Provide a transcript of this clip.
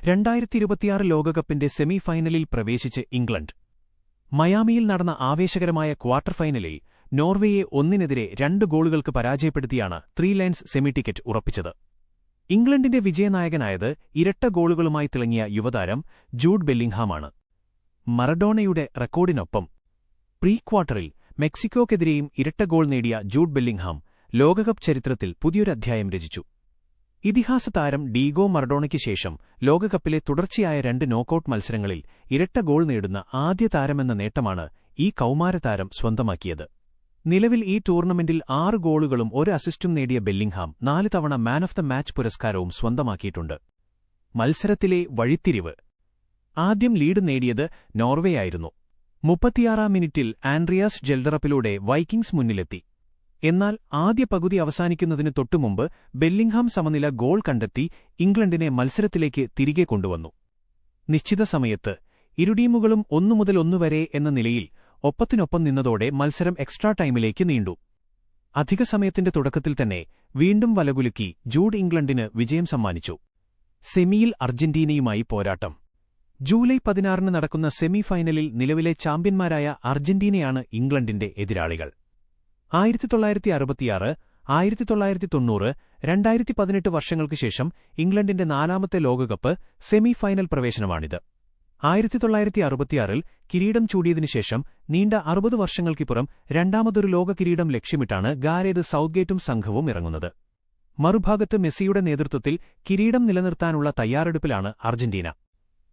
2026 ലോകകപ്പിന്റെ സെമി ഫൈനലിൽ പ്രവേശിച്ച് ഇംഗ്ലണ്ട്. മയാമിയിൽ നടന്ന ആവേശകരമായ ക്വാർട്ടർ ഫൈനലിൽ നോർവേയെ 1-2 ഗോളുകൾക്ക് പരാജയപ്പെടുത്തിയാണ് ത്രീ ലയൺസ് സെമി ടിക്കറ്റ് ഉറപ്പിച്ചത്. ഇംഗ്ലണ്ടിന്റെ വിജയനായകനായത് ഇരട്ട ഗോളുകളുമായി തിളങ്ങിയ യുവതാരം ജൂഡ് ബെല്ലിംഗ്ഹാമാണ്. മറഡോണയുടെ റെക്കോർഡിനൊപ്പം പ്രീ ക്വാർട്ടറിൽ മെക്സിക്കോക്കെതിരെയും ഇരട്ട ഗോൾ നേടിയ ജൂഡ് ബെല്ലിംഗ്ഹാം ലോകകപ്പ് ചരിത്രത്തിൽ പുതിയൊരധ്യായം രചിച്ചു. ഇതിഹാസ താരം ഡീഗോ മറഡോണയ്ക്ക് ശേഷം ലോകകപ്പിലെ തുടർച്ചയായ 2 നോക്കൌട്ട് മത്സരങ്ങളിൽ ഇരട്ട ഗോൾ നേടുന്ന ആദ്യ താരമെന്ന നേട്ടമാണ് ഈ കൗമാരതാരം സ്വന്തമാക്കിയത്. നിലവിൽ ഈ ടൂർണമെന്റിൽ 6 ഗോളുകളും 1 അസിസ്റ്റും നേടിയ ബെല്ലിംഗ്ഹാം 4 തവണ മാൻ ഓഫ് ദ മാച്ച് പുരസ്കാരവും സ്വന്തമാക്കിയിട്ടുണ്ട്. മത്സരത്തിലെ വഴിത്തിരിവ്. ആദ്യം ലീഡ് നേടിയത് നോർവേയായിരുന്നു. 36-ാം മിനിറ്റിൽ ആൻഡ്രിയാസ് ജെൽഡറപ്പിലൂടെ വൈക്കിംഗ്സ് മുന്നിലെത്തി. എന്നാൽ ആദ്യ പകുതി അവസാനിക്കുന്നതിനു തൊട്ടുമുമ്പ് ബെല്ലിംഗ്ഹാം സമനില ഗോൾ കണ്ടെത്തി ഇംഗ്ലണ്ടിനെ മത്സരത്തിലേക്ക് തിരികെ കൊണ്ടുവന്നു. നിശ്ചിത സമയത്ത് ഇരു ടീമുകളും 1-1 വരെ എന്ന നിലയിൽ ഒപ്പത്തിനൊപ്പം നിന്നതോടെ മത്സരം എക്സ്ട്രാ ടൈമിലേക്ക് നീണ്ടു. അധിക സമയത്തിന്റെ തുടക്കത്തിൽ തന്നെ വീണ്ടും വലകുലുക്കി ജൂഡ് ഇംഗ്ലണ്ടിന് വിജയം സമ്മാനിച്ചു. സെമിയിൽ അർജന്റീനയുമായി പോരാട്ടം. ജൂലൈ 16-ന് നടക്കുന്ന സെമി ഫൈനലിൽ നിലവിലെ ചാമ്പ്യന്മാരായ അർജന്റീനയാണ് ഇംഗ്ലണ്ടിന്റെ എതിരാളികൾ. 1966, 1990, 2018 വർഷങ്ങൾക്കു ശേഷം ഇംഗ്ലണ്ടിന്റെ 4ാമത്തെ ലോകകപ്പ് സെമി ഫൈനൽ പ്രവേശനമാണിത്. 1966-ൽ കിരീടം ചൂടിയതിനുശേഷം നീണ്ട 60 വർഷങ്ങൾക്കിപ്പുറം രണ്ടാമതൊരു ലോക കിരീടം ലക്ഷ്യമിട്ടാണ് ഗാരേത് സൗത്ത്ഗേറ്റും സംഘവും ഇറങ്ങുന്നത്. മറുഭാഗത്ത് മെസ്സിയുടെ നേതൃത്വത്തിൽ കിരീടം നിലനിർത്താനുള്ള തയ്യാറെടുപ്പിലാണ് അർജന്റീന.